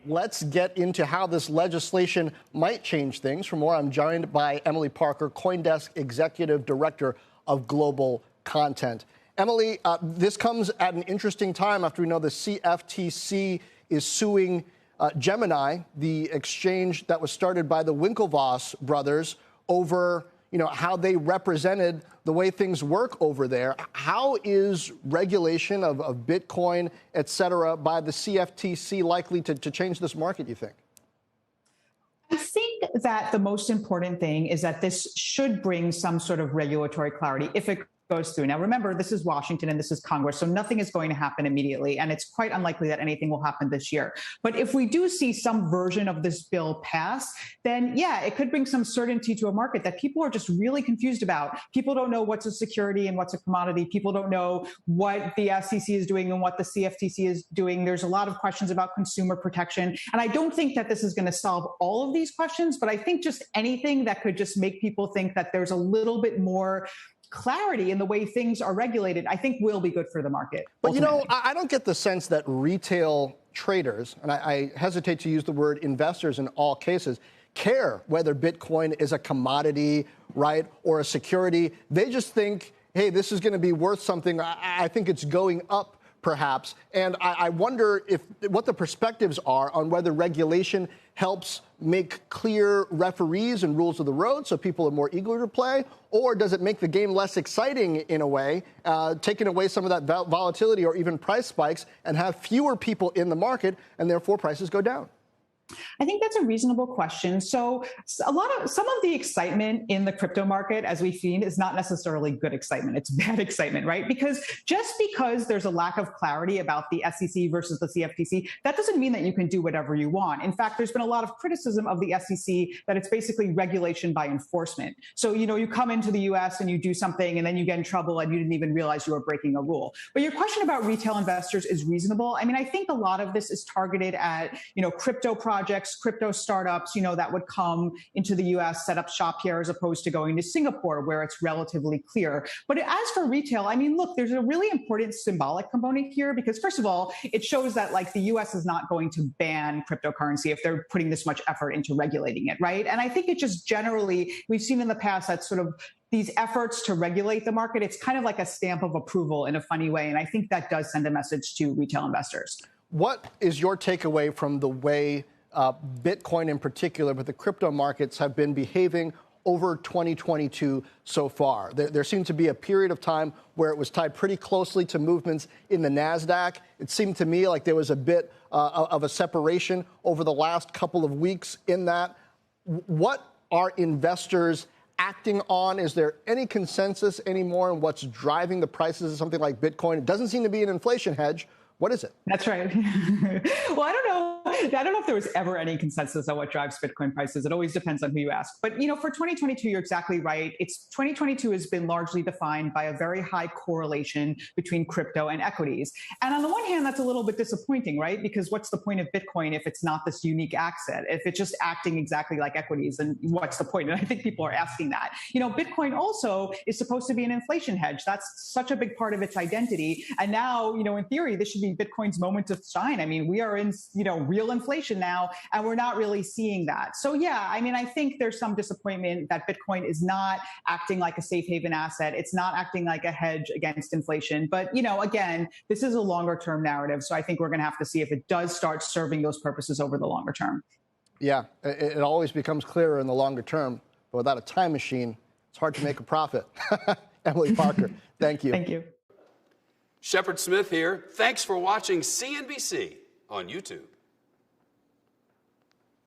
let's get into how this legislation might change things. For more, I'm joined by Emily Parker, CoinDesk's Executive Director of Global Content. Emily, this comes at an interesting time after we know the CFTC is suing Gemini, the exchange that was started by the Winklevoss brothers, over how they represented the way things work over there. How is regulation of Bitcoin, et cetera, by the CFTC likely to change this market, you think? I think that the most important thing is that this should bring some sort of regulatory clarity if it goes through. Now, remember, this is Washington and this is Congress, so nothing is going to happen immediately, and it's quite unlikely that anything will happen this year. But if we do see some version of this bill pass, then yeah, it could bring some certainty to a market that people are just really confused about. People don't know what's a security and what's a commodity. People don't know what the SEC is doing and what the CFTC is doing. There's a lot of questions about consumer protection, and I don't think that this is going to solve all of these questions, but I think just anything that could just make people think that there's a little bit more clarity in the way things are regulated, I think will be good for the market. But ultimately. I don't get the sense that retail traders, and I hesitate to use the word investors in all cases, care whether Bitcoin is a commodity, right, or a security. They just think, hey, this is going to be worth something. I think it's going up, perhaps. And I wonder what the perspectives are on whether regulation helps make clear referees and rules of the road so people are more eager to play, or does it make the game less exciting in a way, taking away some of that volatility or even price spikes and have fewer people in the market and therefore prices go down? I think that's a reasonable question. So some of the excitement in the crypto market, as we've seen, is not necessarily good excitement. It's bad excitement, right? Because just because there's a lack of clarity about the SEC versus the CFTC, that doesn't mean that you can do whatever you want. In fact, there's been a lot of criticism of the SEC that it's basically regulation by enforcement. So, you come into the US and you do something and then you get in trouble and you didn't even realize you were breaking a rule. But your question about retail investors is reasonable. I mean, I think a lot of this is targeted at, crypto projects, crypto startups, that would come into the US, set up shop here as opposed to going to Singapore where it's relatively clear. But as for retail, I mean, look, there's a really important symbolic component here because first of all, it shows that the US is not going to ban cryptocurrency if they're putting this much effort into regulating it, right? And I think it just generally, we've seen in the past that sort of these efforts to regulate the market, it's kind of like a stamp of approval in a funny way. And I think that does send a message to retail investors. What is your takeaway from the way Bitcoin in particular, but the crypto markets have been behaving over 2022 so far? There seemed to be a period of time where it was tied pretty closely to movements in the NASDAQ. It seemed to me like there was a bit of a separation over the last couple of weeks in that. What are investors acting on? Is there any consensus anymore on what's driving the prices of something like Bitcoin? It doesn't seem to be an inflation hedge. What is it? That's right. Well, I don't know if there was ever any consensus on what drives Bitcoin prices. It always depends on who you ask. But, for 2022, you're exactly right. 2022 has been largely defined by a very high correlation between crypto and equities. And on the one hand, that's a little bit disappointing, right? Because what's the point of Bitcoin if it's not this unique asset? If it's just acting exactly like equities, then what's the point? And I think people are asking that. Bitcoin also is supposed to be an inflation hedge. That's such a big part of its identity. And now, in theory, this should be Bitcoin's moment to shine. I mean, we are in, real inflation now, and we're not really seeing that. So yeah, I mean, I think there's some disappointment that Bitcoin is not acting like a safe haven asset. It's not acting like a hedge against inflation. But, again, this is a longer term narrative. So I think we're going to have to see if it does start serving those purposes over the longer term. Yeah, it always becomes clearer in the longer term. But without a time machine, it's hard to make a profit. Emily Parker, thank you. Thank you. Shepard Smith here. Thanks for watching CNBC on YouTube.